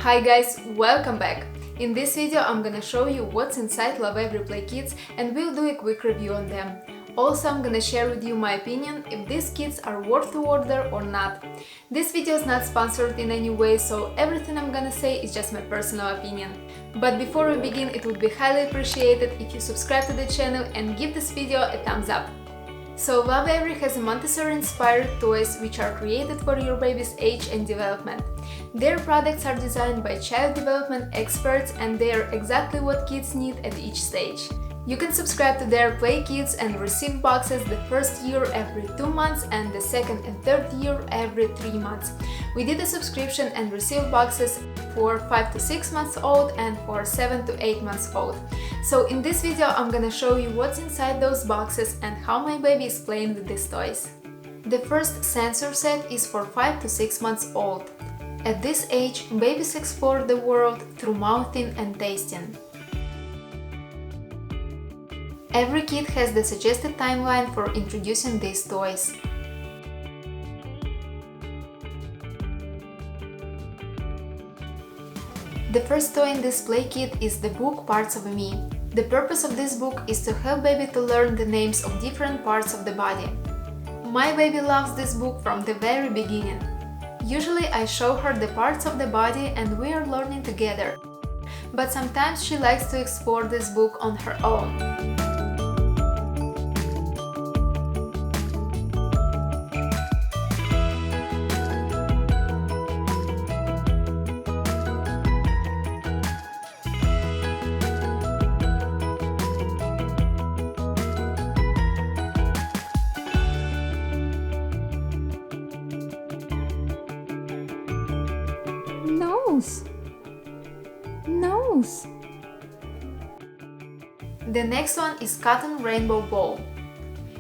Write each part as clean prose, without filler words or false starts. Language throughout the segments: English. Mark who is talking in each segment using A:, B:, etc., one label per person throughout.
A: Hi guys, welcome back! In this video I'm gonna show you what's inside Lovevery Play Kits and we'll do a quick review on them. Also I'm gonna share with you my opinion if these kits are worth to order or not. This video is not sponsored in any way, so everything I'm gonna say is just my personal opinion. But before we begin, it would be highly appreciated if you subscribe to the channel and give this video a thumbs up. So Lovevery has a Montessori-inspired toys which are created for your baby's age and development. Their products are designed by child development experts and they are exactly what kids need at each stage. You can subscribe to their play kits and receive boxes the first year every 2 months and the second and third year every 3 months. We did a subscription and received boxes for 5 to 6 months old and for 7 to 8 months old. So in this video I'm gonna show you what's inside those boxes and how my baby is playing with these toys. The first sensor set is for 5 to 6 months old. At this age, babies explore the world through mouthing and tasting. Every kit has the suggested timeline for introducing these toys. The first toy in this play kit is the book Parts of Me. The purpose of this book is to help baby to learn the names of different parts of the body. My baby loves this book from the very beginning. Usually I show her the parts of the body and we are learning together. But sometimes she likes to explore this book on her own.
B: Nose.
A: The next one is Cotton Rainbow Ball.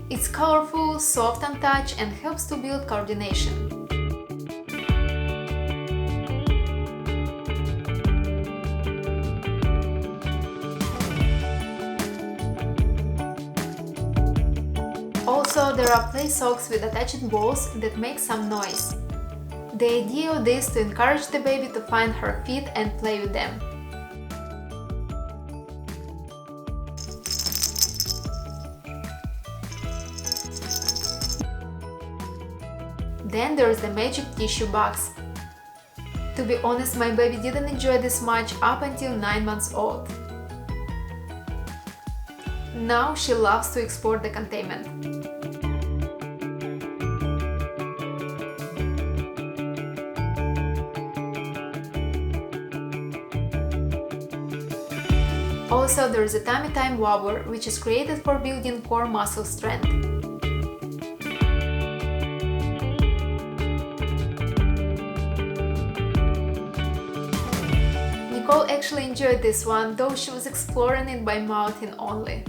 A: It's colorful, soft on touch and helps to build coordination. Also, there are play socks with attached balls that make some noise. The idea of this is to encourage the baby to find her feet and play with them. Then there is the magic tissue box. To be honest, my baby didn't enjoy this much up until 9 months old. Now she loves to explore the containment. Also, there is a tummy time wobbler, which is created for building core muscle strength. Nicole actually enjoyed this one, though she was exploring it by mouthing only.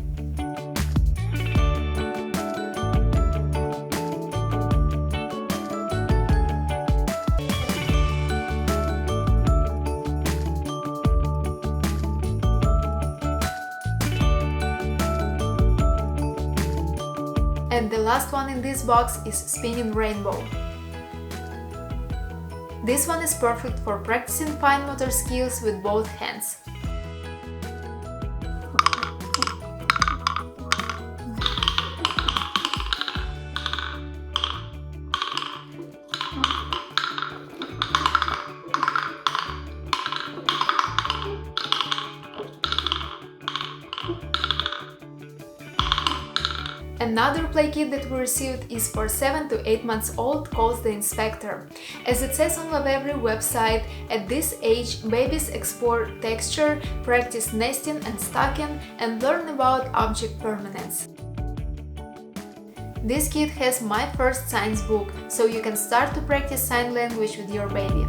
A: And the last one in this box is Spinning Rainbow. This one is perfect for practicing fine motor skills with both hands. Another play kit that we received is for 7 to 8 months old, called the Inspector. As it says on Lovevery website, at this age babies explore texture, practice nesting and stacking, and learn about object permanence. This kit has my first science book, so you can start to practice sign language with your baby.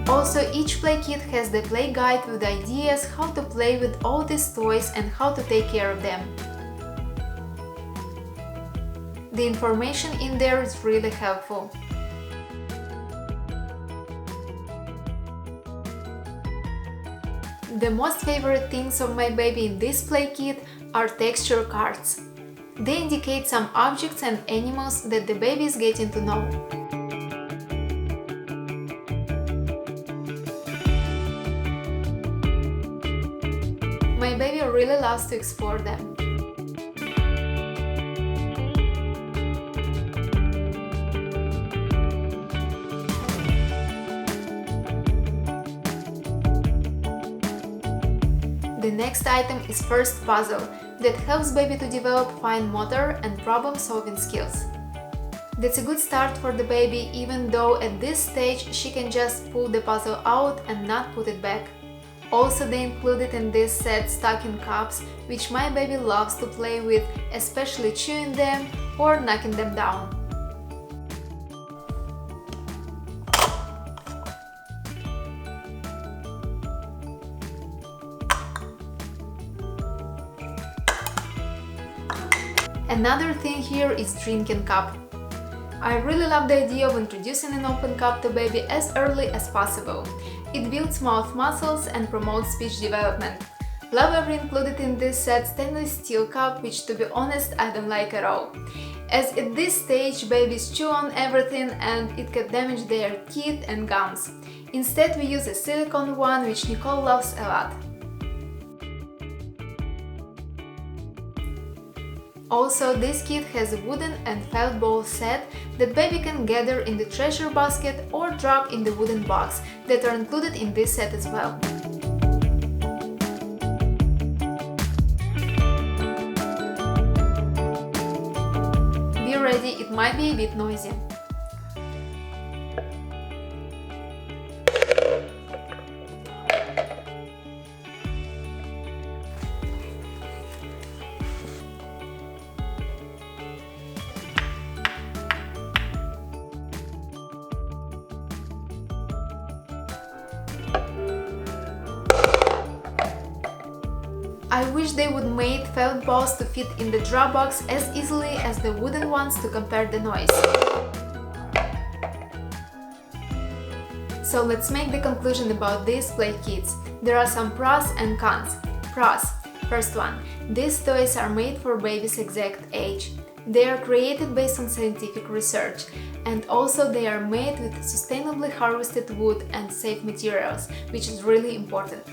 A: Also, each play kit has the play guide with ideas how to play with all these toys and how to take care of them. The information in there is really helpful. The most favorite things of my baby in this play kit are texture cards. They indicate some objects and animals that the baby is getting to know. My baby really loves to explore them. The next item is first puzzle that helps baby to develop fine motor and problem-solving skills. That's a good start for the baby, even though at this stage she can just pull the puzzle out and not put it back. Also, they included in this set stocking cups, which my baby loves to play with, especially chewing them or knocking them down. Another thing here is drinking cup. I really love the idea of introducing an open cup to baby as early as possible. It builds mouth muscles and promotes speech development. Lovevery included in this set stainless steel cup, which, to be honest, I don't like at all, as at this stage babies chew on everything and it can damage their teeth and gums. Instead, we use a silicone one, which Nicole loves a lot. Also, this kit has a wooden and felt ball set that baby can gather in the treasure basket or drop in the wooden box that are included in this set as well. Be ready, it might be a bit noisy. I wish they would make felt balls to fit in the drop box as easily as the wooden ones to compare the noise. So let's make the conclusion about these play kits. There are some pros and cons. Pros. First one. These toys are made for baby's exact age. They are created based on scientific research, and also they are made with sustainably harvested wood and safe materials, which is really important.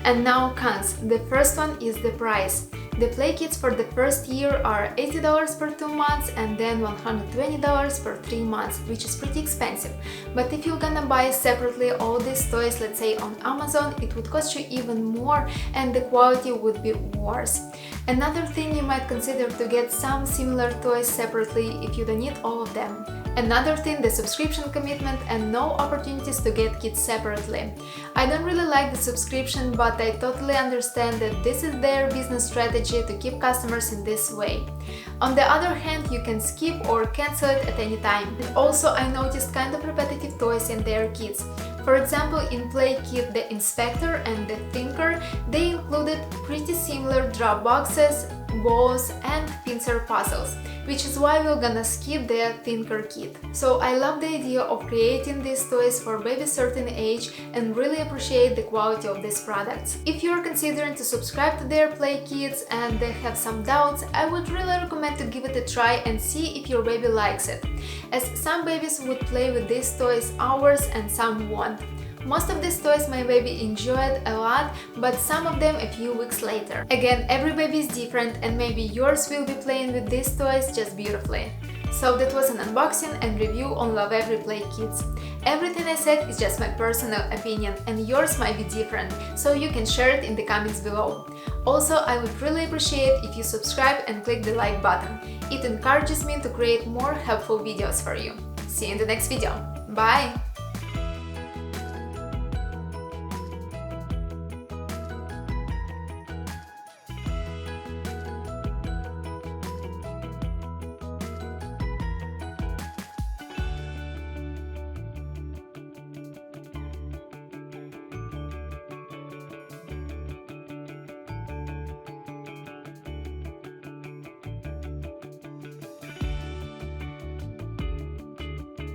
A: And now cons. The first one is the price. The play kits for the first year are $80 per 2 months and then $120 per 3 months, which is pretty expensive. But if you're gonna buy separately all these toys, let's say on Amazon, it would cost you even more and the quality would be worse. Another thing, you might consider to get some similar toys separately if you don't need all of them. Another thing, the subscription commitment and no opportunities to get kits separately. I don't really like the subscription, but I totally understand that this is their business strategy to keep customers in this way. On the other hand, you can skip or cancel it at any time. And also, I noticed kind of repetitive toys in their kits. For example, in Play Kit The Inspector and The Thinker, they included pretty similar drop boxes, balls and pincer puzzles, which is why we're gonna skip the Thinker kit. So I love the idea of creating these toys for baby certain age and really appreciate the quality of these products. If you're considering to subscribe to their play kits and they have some doubts, I would really recommend to give it a try and see if your baby likes it, as some babies would play with these toys hours and some won't. Most of these toys my baby enjoyed a lot, but some of them a few weeks later. Again, every baby is different and maybe yours will be playing with these toys just beautifully. So that was an unboxing and review on Lovevery Play Kits. Everything I said is just my personal opinion and yours might be different, so you can share it in the comments below. Also, I would really appreciate if you subscribe and click the like button. It encourages me to create more helpful videos for you. See you in the next video. Bye!